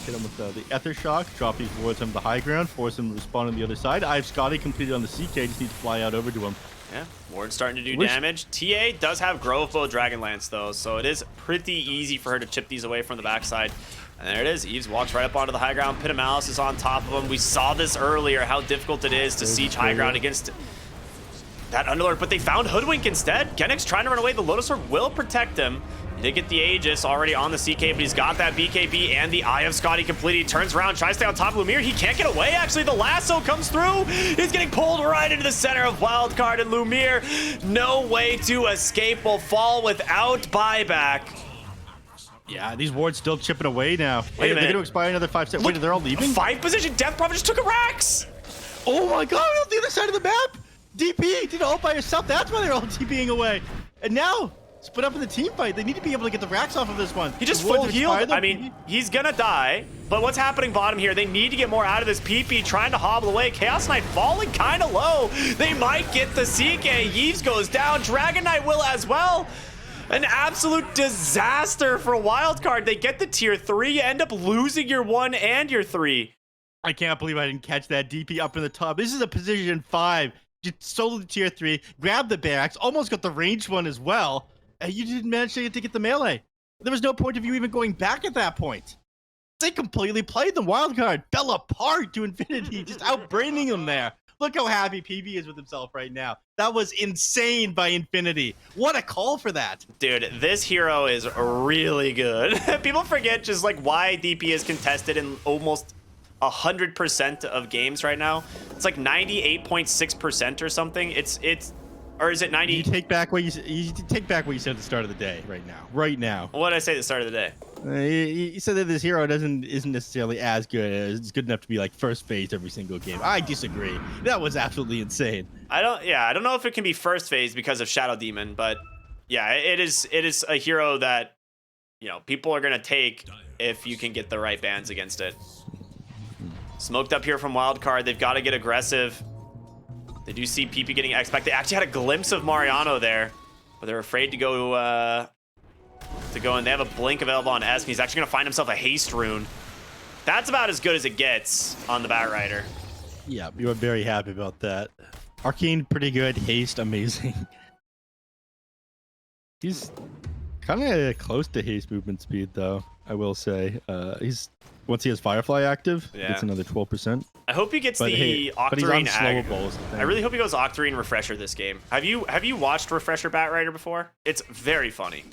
hit him with the Ether Shock, drop these wards on the high ground, force him to respawn on the other side. I have Scotty completed on the CK, just need to fly out over to him. Yeah, ward's starting to do Wish- damage. TA does have Grove Bow Dragonlance though, so it is pretty easy for her to chip these away from the backside. And there it is. Eves walks right up onto the high ground. Pit of Malice is on top of him. We saw this earlier, how difficult it is to siege high ground against that Underlord, but they found Hoodwink instead. Genix trying to run away. The Lotus Orb will protect him. He did get the Aegis already on the CK, but he's got that BKB and the Eye of Scotty completed. He turns around, tries to stay on top of Lumiere. He can't get away. Actually, the lasso comes through. He's getting pulled right into the center of Wildcard, and Lumiere, no way to escape, will fall without buyback. Yeah, these wards still chipping away now. Wait a They're minute. going to expire another 5 seconds. Wait, they're all leaving? 5 position Death Prophet just took a Rax. Oh my god, on the other side of the map! DP did it all by yourself. That's why they're all TPing away. And now, split up in the team fight. They need to be able to get the racks off of this one. He just The wards full have healed. expired, though. I mean, he's gonna die. But what's happening bottom here? They need to get more out of this PP, trying to hobble away. Chaos Knight falling kind of low. They might get the CK. Yves goes down. Dragon Knight will as well. An absolute disaster for Wildcard. They get the tier 3, end up losing your 1 and your 3. I can't believe I didn't catch that DP up in the top. This is a position 5. You solo the tier 3, grab the barracks, almost got the ranged one as well, and you didn't manage to get the melee. There was no point of you even going back at that point. They completely played the Wildcard, fell apart to infinity, just outbraining them there. Look how happy PB is with himself right now. That was insane by infinity. What a call for that. Dude, this hero is really good. People forget just like why DP is contested in almost 100% of games right now. It's like 98.6% or something. Or is it 90? You take back what you take back what you said at the start of the day. Right now, right now. What did I say at the start of the day? You said that this hero isn't necessarily as good. It's good enough to be like first phase every single game. I disagree. That was absolutely insane. I don't know if it can be first phase because of Shadow Demon, but yeah, it is a hero that, you know, people are gonna take if you can get the right bans against it. Smoked up here from Wildcard. They've got to get aggressive. They do see PP getting X back. They actually had a glimpse of Mariano there, but they're afraid to go in. They have a blink available on S, and he's actually gonna find himself a haste rune. That's about as good as it gets on the Batrider. Yeah, you were very happy about that. Arcane, pretty good. Haste, amazing. He's kind of close to haste movement speed, though, I will say. He's once he has Firefly active, he gets another 12%. I hope he gets But the hey, but he's Octarine unsellable is the thing. I really hope he goes Octarine Refresher this game. Have you watched Refresher Batrider before? It's very funny.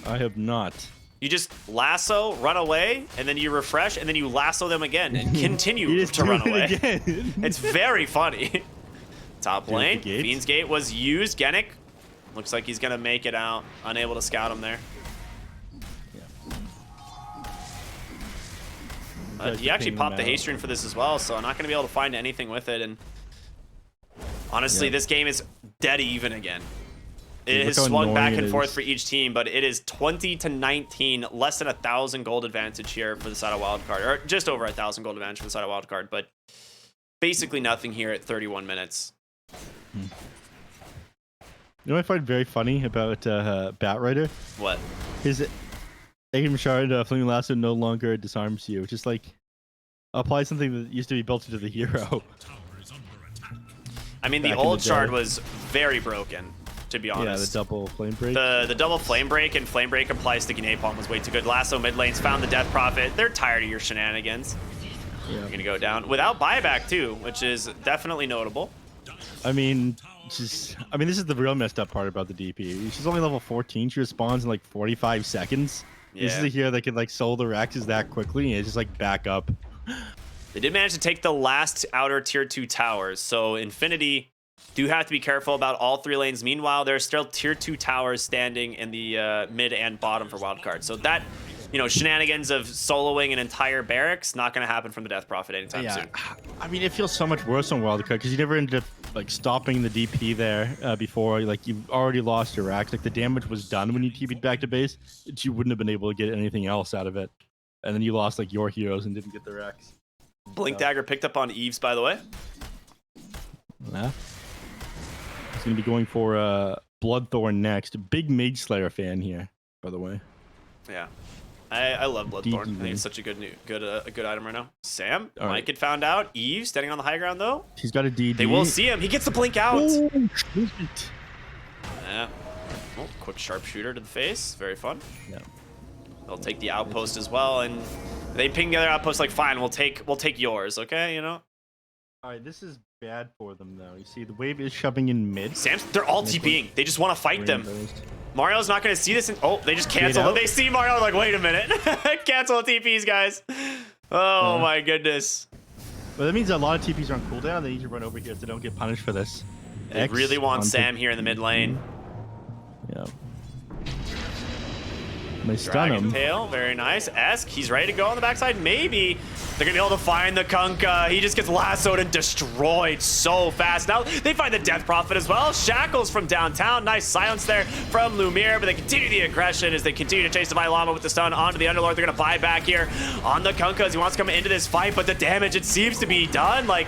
I have not. You just lasso, run away, and then you refresh, and then you lasso them again and continue You just to do run it away. again. It's very funny. Top Dude, lane. the gates. Fiend's Gate was used. Genic looks like he's going to make it out. Unable to scout him there. He actually popped the haste rune for this as well, so I'm not going to be able to find anything with it. And honestly, this game is dead even again. It has swung back and forth for each team, but it is 20-19, less than 1,000 gold advantage here for the side of Wildcard, or just over 1,000 gold advantage for the side of Wildcard, but basically nothing here at 31 minutes. You know what I find very funny about Batrider? What? His Aim Shard, Flaming Lasso no longer disarms you. Just like apply something that used to be built into the hero. I mean, the old shard was very broken, to be honest. Yeah, the double flame break. The double flame break and flame break applies sticky napalm was way too good. Lasso mid lanes found the Death Prophet. They're tired of your shenanigans. Yeah. You're gonna go down without buyback too, which is definitely notable. I mean, this is the real messed up part about the DP. She's only level 14. She responds in like 45 seconds. Yeah. This is the hero that can like soul the Rexes that quickly and just like back up. They did manage to take the last outer tier 2 towers, so Infinity do have to be careful about all 3 lanes. Meanwhile, there are still tier 2 towers standing in the mid and bottom for Wildcard. So that, you know, shenanigans of soloing an entire barracks, not going to happen from the Death Prophet anytime soon. I mean, it feels so much worse on Wildcard because you never ended up like stopping the DP there before. Like you've already lost your Rex. Like the damage was done when you TP'd back to base. You wouldn't have been able to get anything else out of it. And then you lost like your heroes and didn't get the Rex. Blink Dagger picked up on Eves, by the way. Yeah. He's going to be going for Bloodthorn next. Big Mage Slayer fan here, by the way. Yeah. I love Bloodthorn. I think it's such a good item right now. Sam, Mike had found out. Eve standing on the high ground though. He's got a DD. They will see him. He gets the blink out. Oh, yeah. Oh, quick sharpshooter to the face. Very fun. Yeah. They'll take the outpost as well, and they ping the other outpost like, fine, we'll take yours, okay? You know. All right, this is bad for them though. You see, the wave is shoving in mid. They're all TPing. They just want to fight them. Mario's not going to see this. They just cancel it. They see Mario like, wait a minute. Cancel the TPs, guys. Oh, my goodness. But that means a lot of TPs are on cooldown. They need to run over here so they don't get punished for this. They really want Sam here in the mid lane. Yeah. They stun him. Tail, very nice. Esk, he's ready to go on the backside. Maybe they're going to be able to find the Kunkka. He just gets lassoed and destroyed so fast. Now they find the Death Prophet as well. Shackles from downtown. Nice silence there from Lumiere, but they continue the aggression as they continue to chase the Llama with the stun onto the Underlord. They're going to buy back here on the Kunkka as he wants to come into this fight, but the damage, it seems to be done. Like,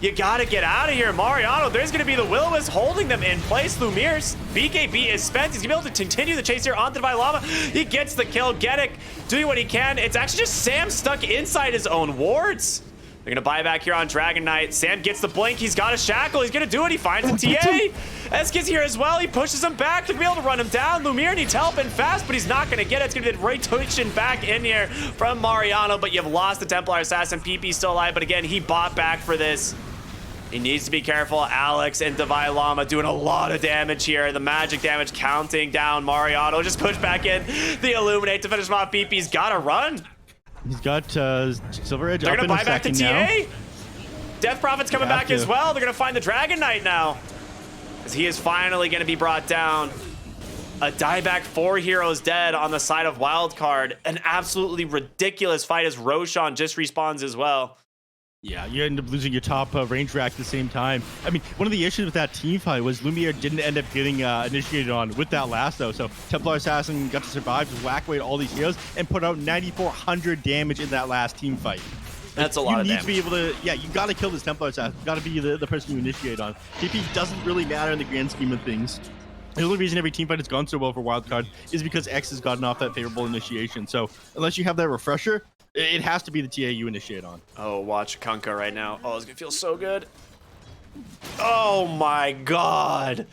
you gotta get out of here, Mariano. There's gonna be the Will-O-Wisp holding them in place. Lumiere's BKB is spent. He's gonna be able to continue the chase here onto the Llama. He gets the kill. Genic doing what he can. It's actually just Sam stuck inside his own wards. They're gonna buy back here on Dragon Knight. Sam gets the blink. He's got a shackle. He's gonna do it. He finds a TA. Esk is here as well. He pushes him back to be able to run him down. Lumiere needs help and fast, but he's not gonna get it. It's gonna be the rotation back in here from Mariano, but you've lost the Templar Assassin. PP still alive, but again, he bought back for this. He needs to be careful. Alex and Divine Llama doing a lot of damage here. The magic damage counting down. Mariano just push back in the Illuminate to finish him off. PP's got to run. He's got Silver Edge. They're going to buy back the TA. Death Prophet's coming back as well. They're going to find the Dragon Knight now, as he is finally going to be brought down. A dieback, 4 heroes dead on the side of Wildcard. An absolutely ridiculous fight as Roshan just respawns as well. Yeah, you end up losing your top range rack at the same time. I mean, one of the issues with that team fight was Lumiere didn't end up getting initiated on with that lasso. So Templar Assassin got to survive, just whack away all these heroes, and put out 9,400 damage in that last team fight. That's a lot of damage. You need to be able to, yeah, you got to kill this Templar Assassin. You got to be the person you initiate on. TP doesn't really matter in the grand scheme of things. The only reason every team fight has gone so well for Wildcard is because X has gotten off that favorable initiation. So unless you have that refresher, it has to be the TA you initiate on. Oh, watch Kunkka right now. Oh, it's going to feel so good. Oh, my God.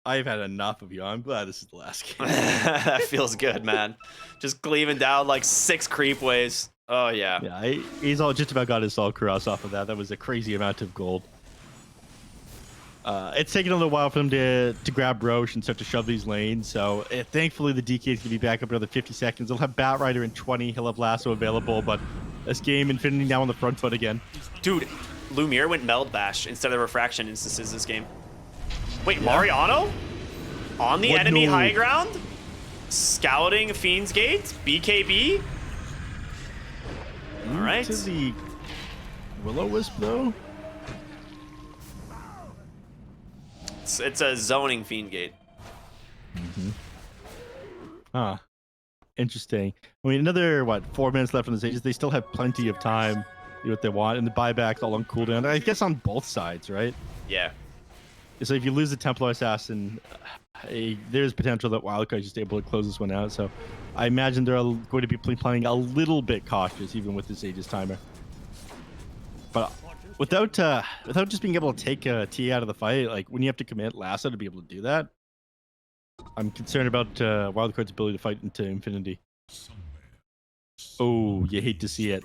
I've had enough of you. I'm glad this is the last game. That feels good, man. Just cleaving down like 6 creep waves. Oh, yeah. Yeah, he's all just about got his all cross off of that. That was a crazy amount of gold. It's taken a little while for them to grab Roche and start to shove these lanes. So thankfully the DK is going to be back up another 50 seconds. They'll have Batrider in 20. He'll have Lasso available. But this game, Infinity now on the front foot again. Dude, Lumiere went Meld Bash instead of Refraction instances this game. Wait, Mariano? On the What? enemy No. high ground? Scouting Fiend's Gate? BKB? All right. To the Will-O-Wisp, though? It's a zoning Fiend Gate. Huh. Interesting. I mean, another, 4 minutes left on the stages. They still have plenty of time to do what they want, and the buyback's all on cooldown. I guess on both sides, right? Yeah. So if you lose the Templar Assassin, there's potential that Wildcard is just able to close this one out. So I imagine they're going to be playing a little bit cautious, even with this Aegis timer. But without just being able to take a TA out of the fight, like when you have to commit Lasso to be able to do that, I'm concerned about Wildcard's ability to fight into infinity. Oh, you hate to see it.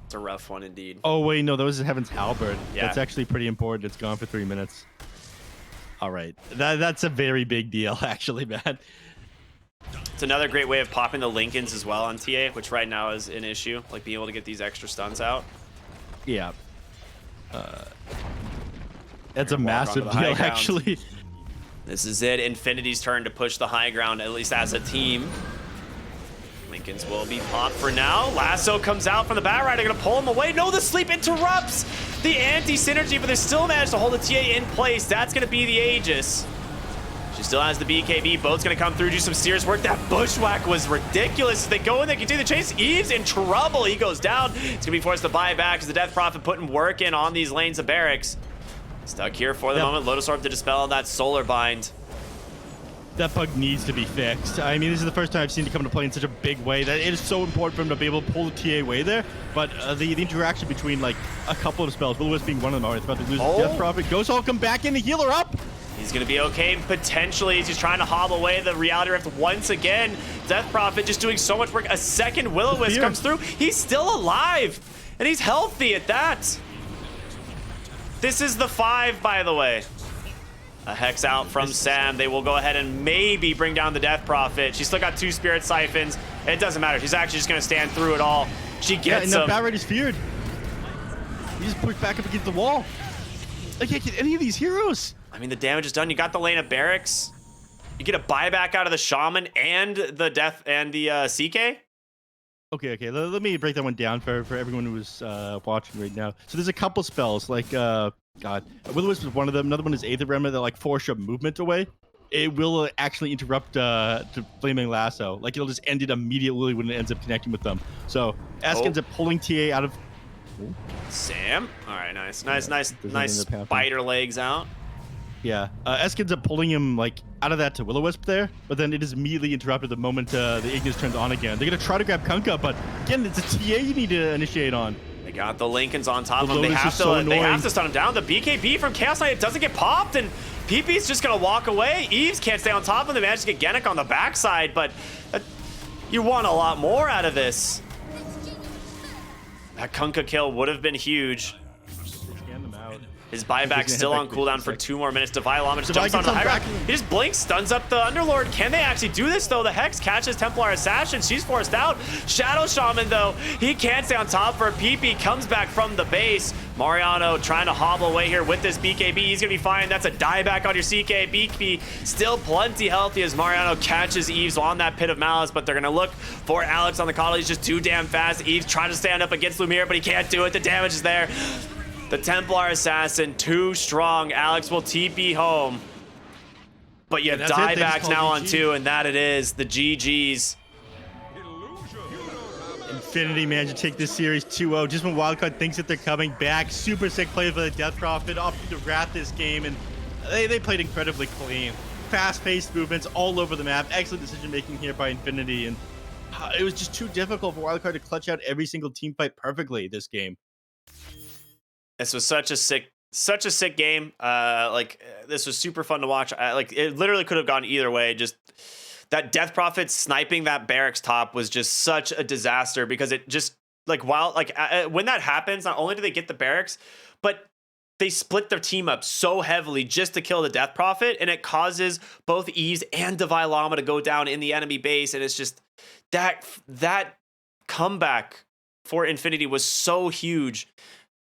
It's a rough one indeed. Oh wait, no, that was Heaven's Halberd. Yeah. That's actually pretty important. It's gone for 3 minutes. All right, that's a very big deal, actually, man. It's another great way of popping the Lincolns as well on TA, which right now is an issue, like being able to get these extra stuns out. Yeah. That's a Walk massive onto the high deal, ground. actually. This is it. Infinity's turn to push the high ground, at least as a team. Lincolns will be popped for now. Lasso comes out from the bat right. They're going to pull him away. No, the sleep interrupts the anti-synergy, but they still manage to hold the TA in place. That's going to be the Aegis. She still has the BKB. Boat's going to come through, do some serious work. That bushwhack was ridiculous. They go in, they continue the chase. Eve's in trouble. He goes down. It's going to be forced to buy back as the Death Prophet putting work in on these lanes of barracks. Stuck here for the moment. Lotus Orb to dispel that solar bind. That bug needs to be fixed. I mean, this is the first time I've seen it come into play in such a big way that it is so important for him to be able to pull the TA away there. But the interaction between like a couple of spells, Will-O-Wisp being one of them, it's about to lose his Death Prophet. Ghost Hall come back in to heal her up. He's going to be okay, potentially, as he's trying to hobble away the Reality Rift once again. Death Prophet just doing so much work. A second Will-O-Wisp comes through. He's still alive, and he's healthy at that. This is the 5, by the way. A Hex out from Sam. They will go ahead and maybe bring down the Death Prophet. She's still got 2 Spirit Siphons. It doesn't matter. She's actually just going to stand through it all. She gets him. Yeah, and Bat Red is feared. He just pushed back up against the wall. I can't get any of these heroes. I mean, the damage is done. You got the lane of barracks. You get a buyback out of the Shaman and the Death and the CK. Okay. Let me break that one down for everyone who's watching right now. So there's a couple spells like Will-O-Wisp is one of them. Another one is Aether Remnant that like force your movement away. It will actually interrupt to Flaming Lasso. Like it'll just end it immediately when it ends up connecting with them. So Ask ends up pulling TA out of. Sam. All right, nice Doesn't spider legs out. Yeah, Esk ends up pulling him like out of that to Will-O-Wisp there, but then it is immediately interrupted the moment the Ignis turns on again. They're gonna try to grab Kunkka, but again, it's a TA you need to initiate on. They got the Lincolns on top of him. They Lotus have is to so they have annoying. to stun him down. The BKB from Chaos Knight, it doesn't get popped, and PP's just gonna walk away. Eves can't stay on top of him. They managed to get Genic on the backside, but you want a lot more out of this. That Kunkka kill would have been huge. Scan them out. His buyback's still on cooldown for 2 more minutes. Divine Lama just jumps on the high ground. He just blinks, stuns up the Underlord. Can they actually do this, though? The Hex catches Templar Assassin. She's forced out. Shadow Shaman, though, he can't stay on top for PP. Comes back from the base. Mariano trying to hobble away here with this BKB. He's going to be fine. That's a dieback on your CK. BKB still plenty healthy as Mariano catches Eves on that Pit of Malice, but they're going to look for Alex on the collar. He's just too damn fast. Eves trying to stand up against Lumiere, but he can't do it. The damage is there. The Templar Assassin, too strong. Alex will TP home. But you die back now on 2, and that it is. The GGs. Infinity managed to take this series 2-0 just when Wildcard thinks that they're coming back. Super sick play for the Death Prophet, opting to wrap this game, and they played incredibly clean. Fast-paced movements all over the map. Excellent decision-making here by Infinity, and it was just too difficult for Wildcard to clutch out every single team fight perfectly this game. This was such a sick game. This was super fun to watch. It literally could have gone either way. Just that Death Prophet sniping that barracks top was just such a disaster because it just when that happens, not only do they get the barracks, but they split their team up so heavily just to kill the Death Prophet, and it causes both Eves and Divine Llama to go down in the enemy base, and it's just that comeback for Infinity was so huge.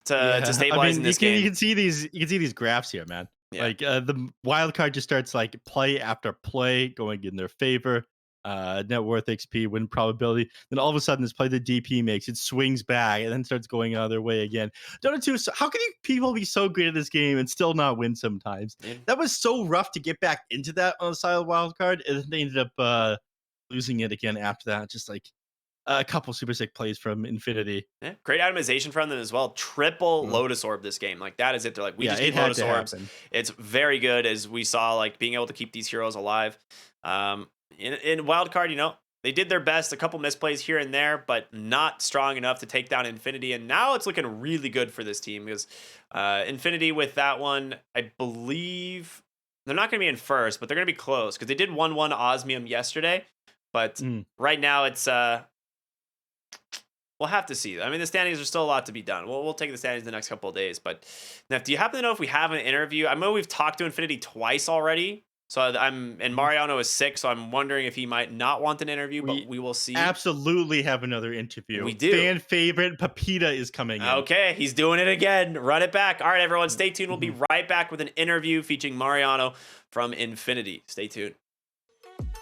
to stabilize in this game. You can see these graphs here, man. Yeah. Like the wild card just starts like play after play going in their favor. Net worth, XP, win probability. Then all of a sudden, this play the DP makes, it swings back and then starts going other way again. Dota 2, how can you people be so good at this game and still not win sometimes? Yeah. That was so rough to get back into that on a side wild card, and then they ended up losing it again after that. Just like a couple super sick plays from Infinity. Yeah. Great itemization from them as well. Triple Lotus Orb this game. Like that is it. They're like, we just need Lotus Orbs. It's very good, as we saw, like being able to keep these heroes alive. In Wildcard, you know, they did their best, a couple misplays here and there, but not strong enough to take down Infinity. And now it's looking really good for this team because Infinity with that one, I believe they're not going to be in first, but they're going to be close because they did 1-1 Osmium yesterday. But right now it's we'll have to see. I mean, the standings are still a lot to be done. We'll take the standings in the next couple of days. But Neph, do you happen to know if we have an interview? I know we've talked to Infinity twice already. So and Mariano is sick, so I'm wondering if he might not want an interview, but we will see. Absolutely have another interview. We do. Fan favorite Pepita is coming in. Okay, he's doing it again. Run it back. All right, everyone, stay tuned. We'll be right back with an interview featuring Mariano from Infinity. Stay tuned.